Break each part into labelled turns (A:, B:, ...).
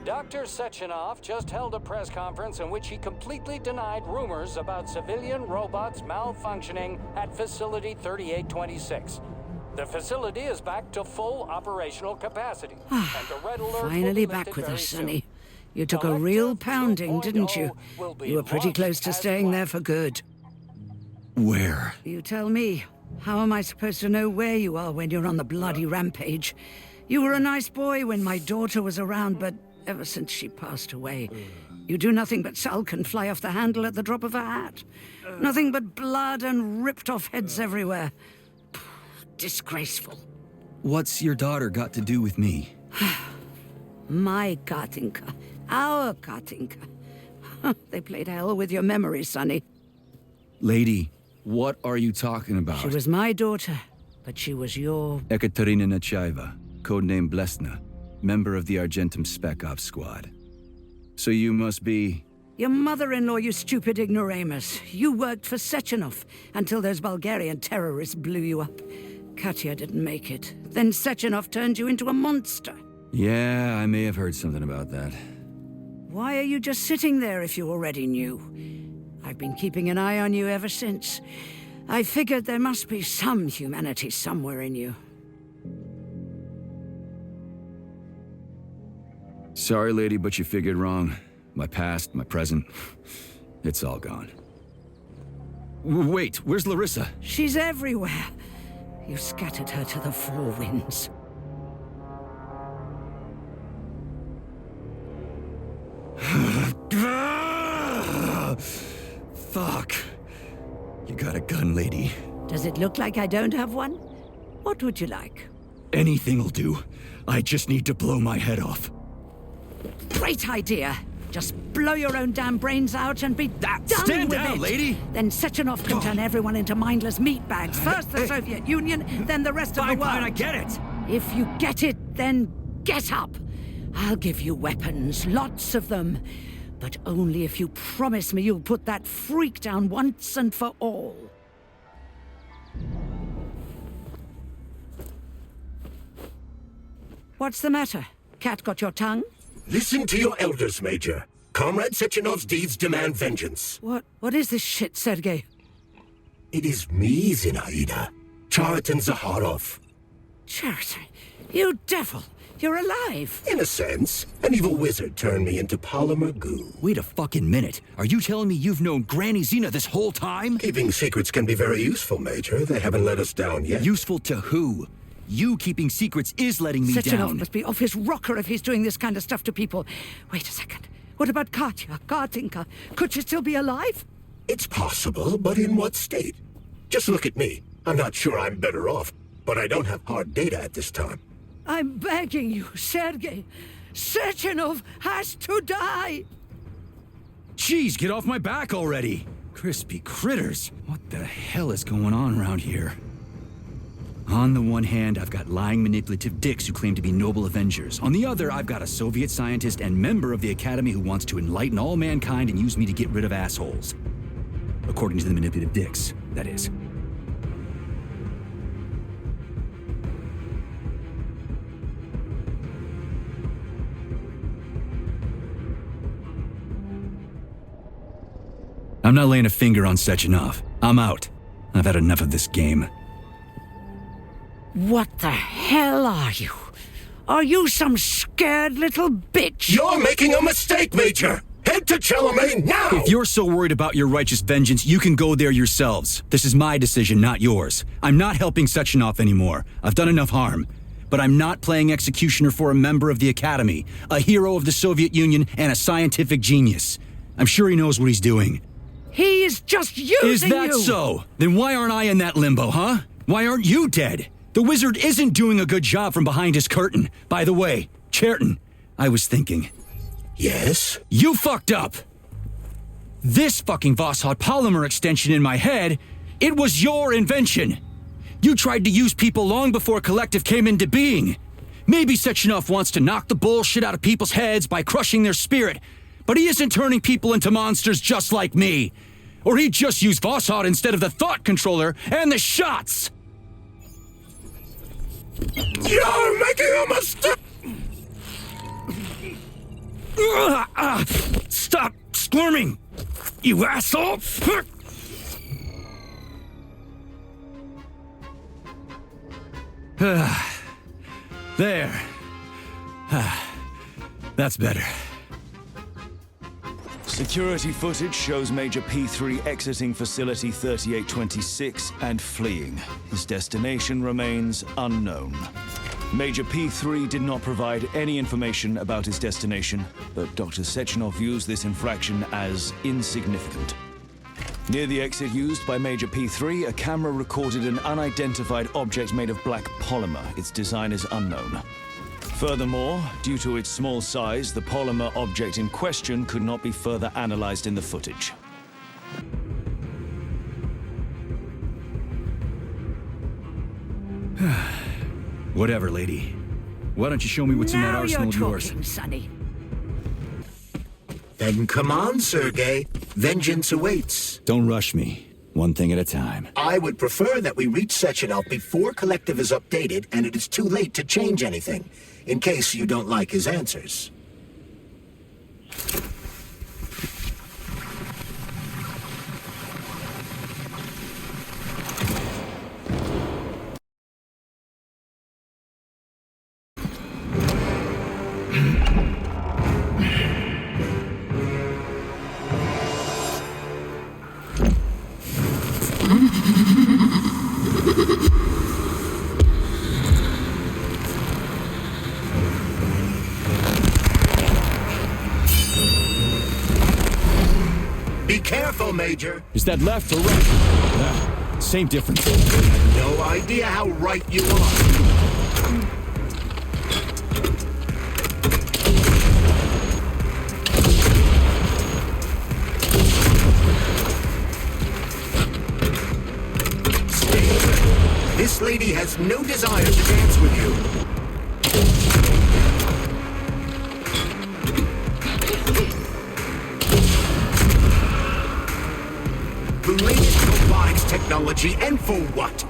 A: Dr. Sechenov just held a press conference in which he completely denied rumors about civilian robots malfunctioning at Facility 3826. The facility is back to full operational capacity, and the red alert
B: Finally back with us, Sonny. You took a real pounding, didn't you? You were pretty close to staying there for good.
C: Where?
B: You tell me. How am I supposed to know where you are when you're on the bloody rampage? You were a nice boy when my daughter was around, but ever since she passed away, you do nothing but sulk and fly off the handle at the drop of a hat. Nothing but blood and ripped off heads everywhere. Disgraceful.
C: What's your daughter got to do with me?
B: My Katinka. Our Katinka. They played hell with your memory, Sonny.
C: Lady, what are you talking about?
B: She was my daughter, but she was your...
C: Ekaterina Nechaeva, codename Blesna, member of the Argentum Spec Ops squad. So you must be...
B: Your mother-in-law, you stupid ignoramus. You worked for Sechenov until those Bulgarian terrorists blew you up. Katya didn't make it. Then Sechenov turned you into a monster.
C: Yeah, I may have heard something about that.
B: Why are you just sitting there if you already knew? I've been keeping an eye on you ever since. I figured there must be some humanity somewhere in you.
C: Sorry, lady, but you figured wrong. My past, my present, it's all gone. Wait, where's Larissa?
B: She's everywhere. You scattered her to the four winds.
C: Fuck. You got a gun, lady.
B: Does it look like I don't have one? What would you like?
C: Anything'll do. I just need to blow my head off.
B: Great idea. Just blow your own damn brains out and be done
C: Stand
B: with
C: down,
B: it.
C: lady!
B: Then Sechenov can turn everyone into mindless meatbags. First the Soviet Union, then the rest of the world.
C: Fine, I get it.
B: If you get it, then get up. I'll give you weapons, lots of them. But only if you promise me you'll put that freak down once and for all. What's the matter? Cat got your tongue?
D: Listen to your elders, Major. Comrade Sechenov's deeds demand vengeance.
B: What is this shit, Sergei?
D: It is me, Zinaida. Chariton Zaharov.
B: Chariton, you devil! You're alive!
D: In a sense, an evil wizard turned me into polymer goo.
C: Wait a fucking minute. Are you telling me you've known Granny Zina this whole time?
D: Keeping secrets can be very useful, Major. They haven't let us down yet.
C: Useful to who? You keeping secrets is letting me
B: Sechenov
C: down.
B: must be off his rocker if he's doing this kind of stuff to people. Wait a second. What about Katya, Katinka? Could she still be alive?
D: It's possible, but in what state? Just look at me. I'm not sure I'm better off, but I don't have hard data at this time.
B: I'm begging you, Sergei. Sechenov has to die!
C: Jeez, get off my back already! Crispy critters. What the hell is going on around here? On the one hand, I've got lying, manipulative dicks who claim to be noble avengers. On the other, I've got a Soviet scientist and member of the Academy who wants to enlighten all mankind and use me to get rid of assholes. According to the manipulative dicks, that is. I'm not laying a finger on Sechenov. I'm out. I've had enough of this game.
B: What the hell are you? Are you some scared little bitch?
D: You're making a mistake, Major! Head to Chelomane now!
C: If you're so worried about your righteous vengeance, you can go there yourselves. This is my decision, not yours. I'm not helping Sechenov anymore. I've done enough harm. But I'm not playing executioner for a member of the Academy, a hero of the Soviet Union, and a scientific genius. I'm sure he knows what he's doing.
B: He is just using you!
C: Is that so? Then why aren't I in that limbo, huh? Why aren't you dead? The wizard isn't doing a good job from behind his curtain. By the way, Cheriton, I was thinking.
D: Yes?
C: You fucked up! This fucking Voskhod polymer extension in my head, it was your invention! You tried to use people long before Collective came into being. Maybe Sechenov wants to knock the bullshit out of people's heads by crushing their spirit, but he isn't turning people into monsters just like me. Or he'd just use Voskhod instead of the thought controller and the shots!
D: You're making a mistake!
C: Stop squirming, you asshole! There. That's better.
E: Security footage shows Major P3 exiting Facility 3826 and fleeing. His destination remains unknown. Major P3 did not provide any information about his destination, but Dr. Sechenov views this infraction as insignificant. Near the exit used by Major P3, a camera recorded an unidentified object made of black polymer. Its design is unknown. Furthermore, due to its small size, the polymer object in question could not be further analyzed in the footage.
C: Whatever, lady. Why don't you show me what's in that
B: Now
C: arsenal
B: you're
C: of yours?
B: talking, Sonny.
D: Then come on, Sergei. Vengeance awaits.
C: Don't rush me. One thing at a time.
D: I would prefer that we reach Sechenov before Collective is updated and it is too late to change anything, in case you don't like his answers. Be careful, Major.
C: Is that left or right? Same difference.
D: No idea how right you are. Stay alert. This lady has no desire to dance with you. The latest robotics technology, and for what?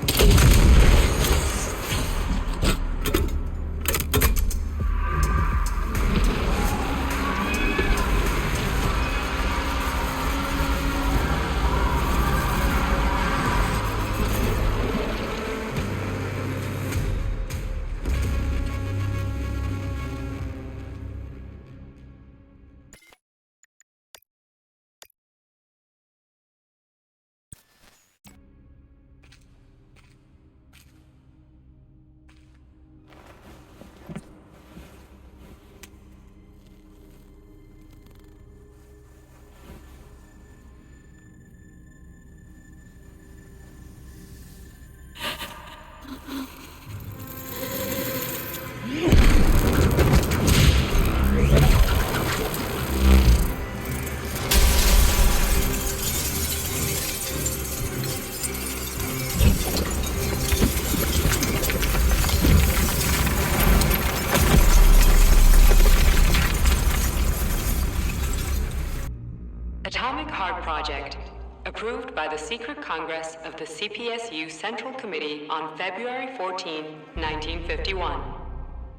F: Atomic Heart Project, approved by the Secret Congress of the CPSU Central Committee on February 14, 1951.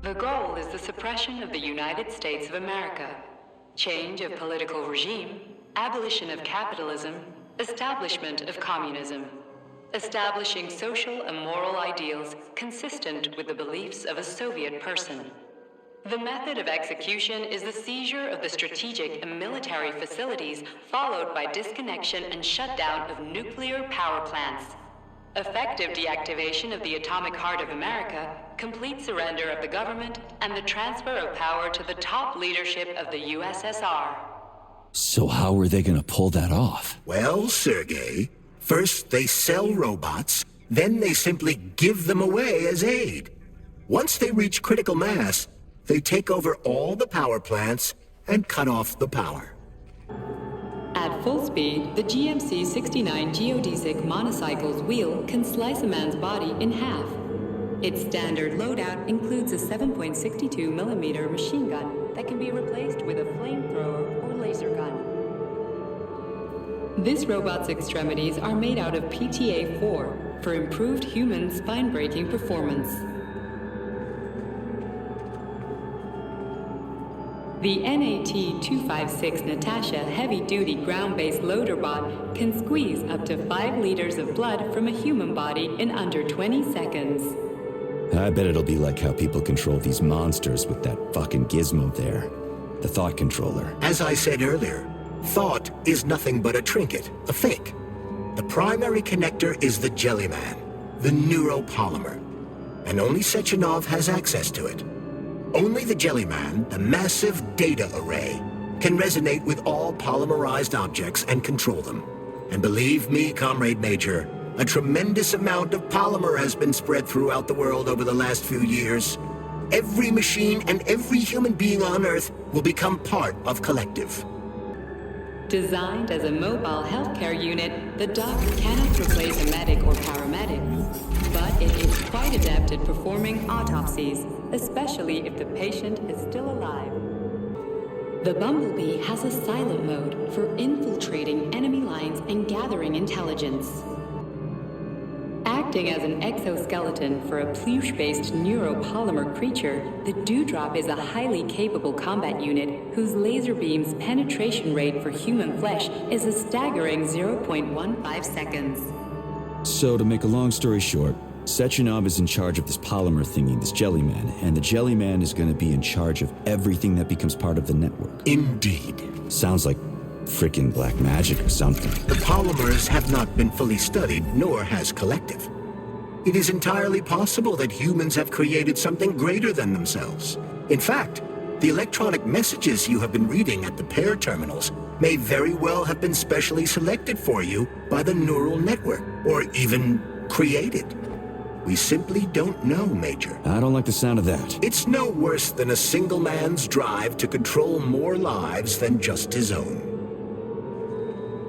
F: The goal is the suppression of the United States of America, change of political regime, abolition of capitalism, establishment of communism, establishing social and moral ideals consistent with the beliefs of a Soviet person. The method of execution is the seizure of the strategic and military facilities, followed by disconnection and shutdown of nuclear power plants. Effective deactivation of the Atomic Heart of America, complete surrender of the government, and the transfer of power to the top leadership of the USSR.
C: So how are they gonna pull that off?
D: Well, Sergei, first they sell robots, then they simply give them away as aid. Once they reach critical mass, they take over all the power plants and cut off the power.
F: At full speed, the GMC-69 geodesic monocycle's wheel can slice a man's body in half. Its standard loadout includes a 7.62mm machine gun that can be replaced with a flamethrower or laser gun. This robot's extremities are made out of PTA-4 for improved human spine-breaking performance. The NAT-256 Natasha heavy-duty ground-based loader bot can squeeze up to 5 liters of blood from a human body in under 20 seconds.
C: I bet it'll be like how people control these monsters with that fucking gizmo there. The thought controller.
D: As I said earlier, thought is nothing but a trinket, a fake. The primary connector is the Jellyman, the neuropolymer. And only Sechenov has access to it. Only the Jellyman, the massive data array, can resonate with all polymerized objects and control them. And believe me, Comrade Major, a tremendous amount of polymer has been spread throughout the world over the last few years. Every machine and every human being on Earth will become part of Collective.
F: Designed as a mobile healthcare unit, the dock cannot replace a medic or paramedic, but it is quite adept at performing autopsies, especially if the patient is still alive. The Bumblebee has a silent mode for infiltrating enemy lines and gathering intelligence. Acting as an exoskeleton for a pluche-based neuropolymer creature, the Dewdrop is a highly capable combat unit whose laser beam's penetration rate for human flesh is a staggering 0.15 seconds.
C: So, to make a long story short, Sechenov is in charge of this polymer thingy, this Jellyman, and the Jellyman is going to be in charge of everything that becomes part of the network.
D: Indeed.
C: Sounds like frickin' black magic or something.
D: The polymers have not been fully studied, nor has Collective. It is entirely possible that humans have created something greater than themselves. In fact, the electronic messages you have been reading at the pair terminals may very well have been specially selected for you by the neural network, or even created. We simply don't know, Major.
C: I don't like the sound of that.
D: It's no worse than a single man's drive to control more lives than just his own.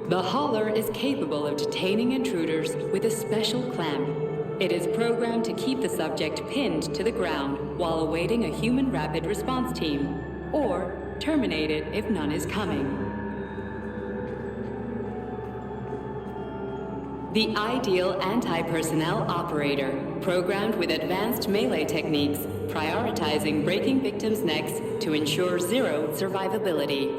F: The Hauler is capable of detaining intruders with a special clamp. It is programmed to keep the subject pinned to the ground while awaiting a human rapid response team, or terminate it if none is coming. The ideal anti-personnel operator, programmed with advanced melee techniques, prioritizing breaking victims' necks to ensure zero survivability.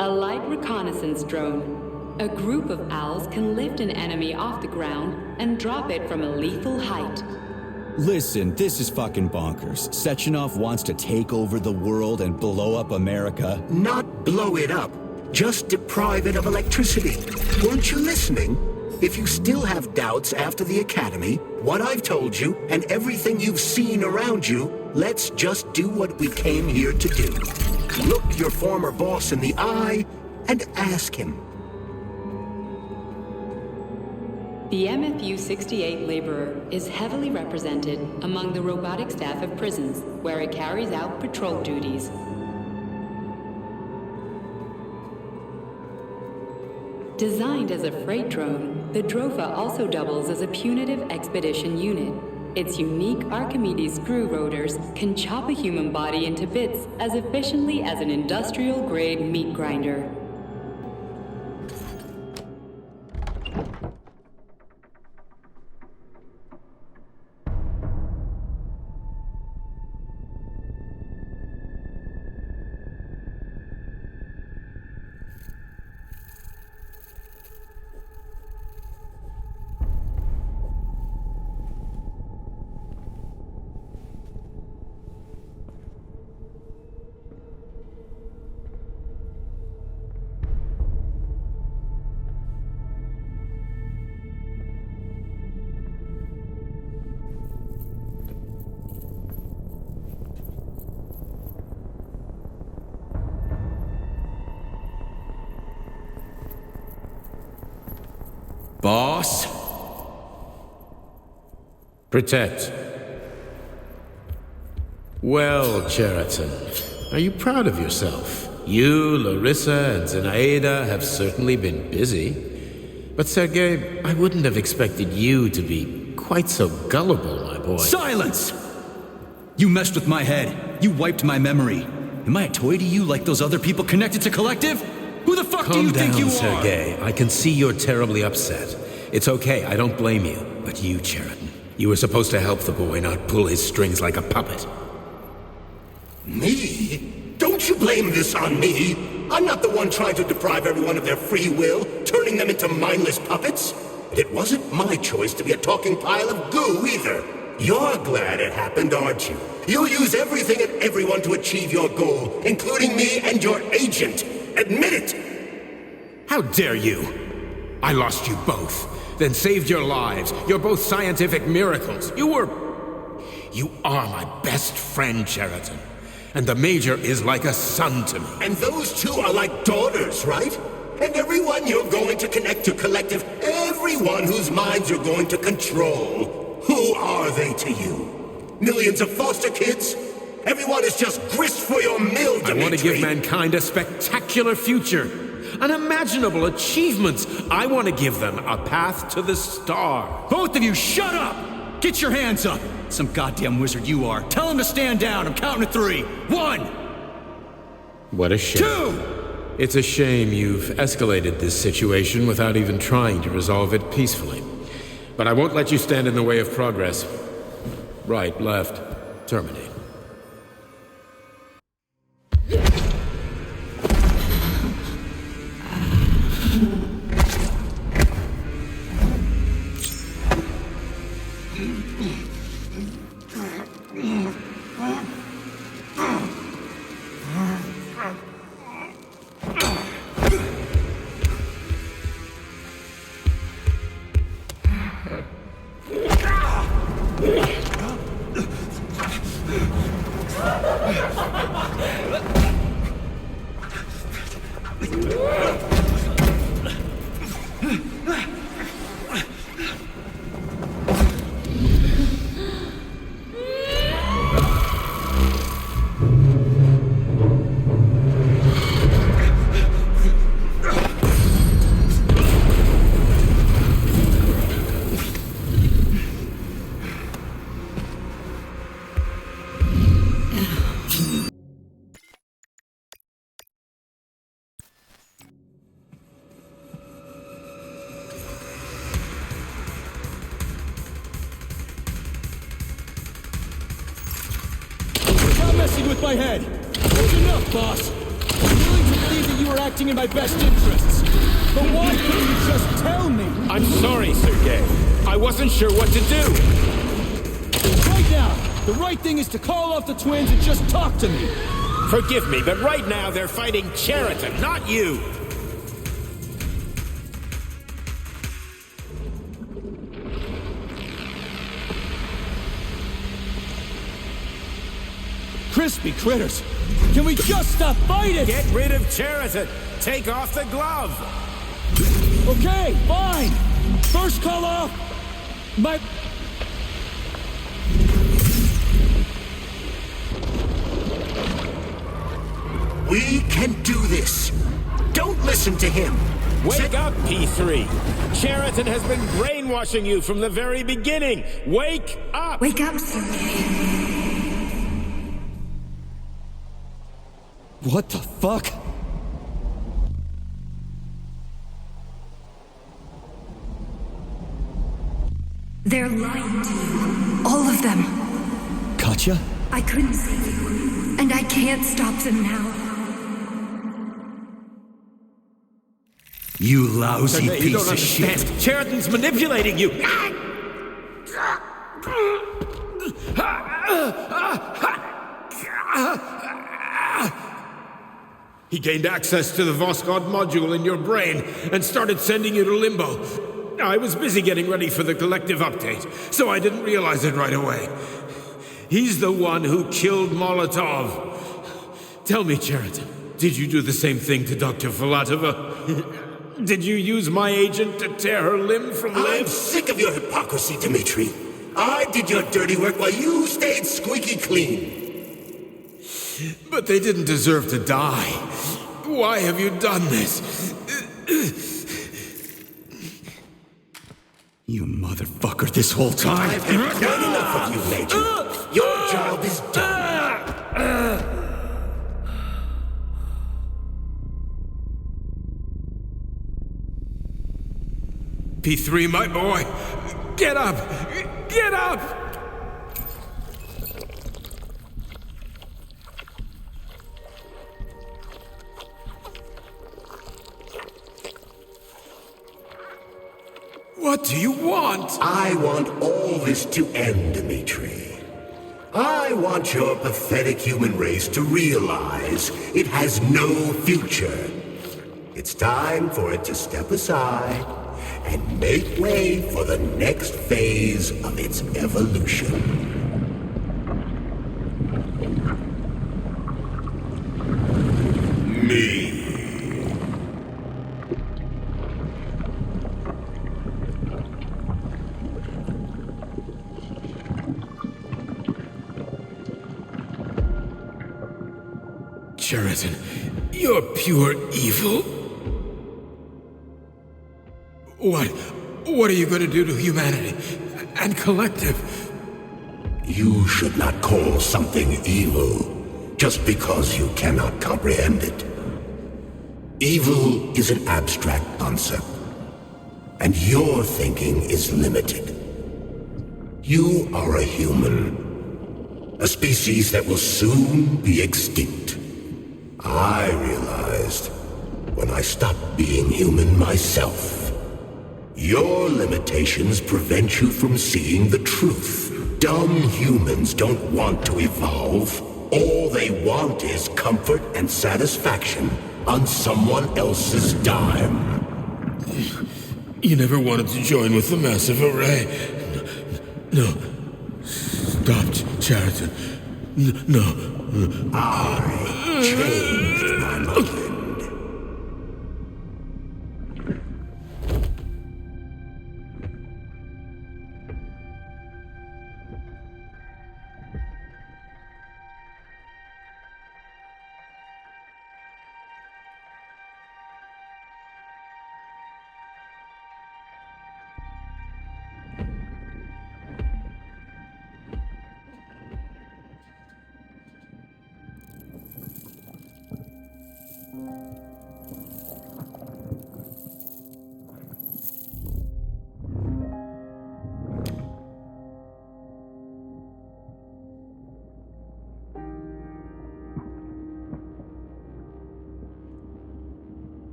F: A light reconnaissance drone. A group of owls can lift an enemy off the ground and drop it from a lethal height.
C: Listen, this is fucking bonkers. Sechenov wants to take over the world and blow up America.
D: Not blow it up. Just deprive it of electricity. Weren't you listening? If you still have doubts after the Academy, what I've told you, and everything you've seen around you, let's just do what we came here to do. Look your former boss in the eye and ask him.
F: The MFU-68 Laborer is heavily represented among the robotic staff of prisons, where it carries out patrol duties. Designed as a freight drone, the Drofa also doubles as a punitive expedition unit. Its unique Archimedes screw rotors can chop a human body into bits as efficiently as an industrial-grade meat grinder.
G: Boss? Protect. Well, Cheriton, are you proud of yourself? You, Larissa, and Zinaida have certainly been busy. But Sergei, I wouldn't have expected you to be quite so gullible, my boy.
C: Silence! You messed with my head. You wiped my memory. Am I a toy to you like those other people connected to Collective? Who the fuck do you think you are?
G: Calm down, Sergei. I can see you're terribly upset. It's okay, I don't blame you. But you, Cheriton, You were supposed to help the boy, not pull his strings like a puppet.
D: Me? Don't you blame this on me? I'm not the one trying to deprive everyone of their free will, turning them into mindless puppets. It wasn't my choice to be a talking pile of goo, either. You're glad it happened, aren't you? You'll use everything and everyone to achieve your goal, including me and your agent. Admit it!
G: How dare you? I lost you both, then saved your lives. You're both scientific miracles. You are my best friend, Cheriton. And the Major is like a son to me.
D: And those two are like daughters, right? And everyone you're going to connect to Collective, everyone whose minds you're going to control, who are they to you? Millions of foster kids? Everyone is just grist for your mill, Dimitri.
G: I want to give mankind a spectacular future. Unimaginable achievements. I want to give them a path to the star.
C: Both of you, shut up! Get your hands up! Some goddamn wizard you are. Tell him to stand down. I'm counting to 3. 1!
G: What a shame.
C: 2!
G: It's a shame you've escalated this situation without even trying to resolve it peacefully. But I won't let you stand in the way of progress. Right, left, terminate.
C: With my head. That's enough, boss. I'm willing to believe that you were acting in my best interests. But why couldn't you just tell me?
G: I'm sorry, Sergei. I wasn't sure what to do.
C: Right now, the right thing is to call off the twins and just talk to me.
G: Forgive me, but right now they're fighting Cheriton, not you.
C: Crispy critters! Can we just stop fighting?
G: Get rid of Cheriton! Take off the glove!
C: Okay, fine! First call off... my...
D: We can do this! Don't listen to him!
G: Wake up, P3! Cheriton has been brainwashing you from the very beginning! Wake up!
H: Wake up, Sergei.
C: What the fuck?
H: They're lying to you. All of them.
C: Katya?
H: I couldn't save you, and I can't stop them now.
C: You lousy
G: Sergei, you
C: piece
G: don't
C: of
G: understand.
C: shit!
G: Cheriton's manipulating you! He gained access to the Voskhod module in your brain and started sending you to Limbo. I was busy getting ready for the collective update, so I didn't realize it right away. He's the one who killed Molotov. Tell me, Cheriton, did you do the same thing to Dr. Filatova? Did you use my agent to tear her limb from limb?
D: I'm sick of your hypocrisy, Dimitri. I did your dirty work while you stayed squeaky clean.
G: But they didn't deserve to die. Why have you done this?
C: You motherfucker, this whole time!
D: I've had enough of you, Major. Your job is done.
G: P3, my boy, get up! Get up! What do you want?
D: I want all this to end, Dimitri. I want your pathetic human race to realize it has no future. It's time for it to step aside and make way for the next phase of its evolution. Me.
G: Cheriton, you're pure evil. What are you going to do to humanity and collective?
D: You should not call something evil just because you cannot comprehend it. Evil is an abstract concept, and your thinking is limited. You are a human, a species that will soon be extinct. I realized when I stopped being human myself. Your limitations prevent you from seeing the truth. Dumb humans don't want to evolve. All they want is comfort and satisfaction on someone else's dime.
G: You never wanted to join with the massive array. No. Stop, Cheriton. No.
D: I changed my mind.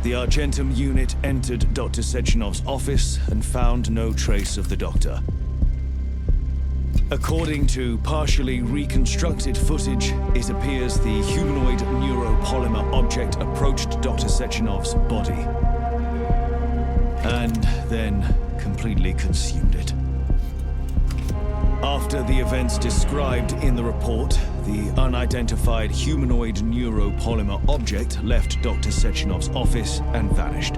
E: The Argentum unit entered Dr. Sechenov's office and found no trace of the doctor. According to partially reconstructed footage, it appears the humanoid neuropolymer object approached Dr. Sechenov's body and then completely consumed it. After the events described in the report, the unidentified humanoid neuropolymer object left Dr. Sechenov's office and vanished.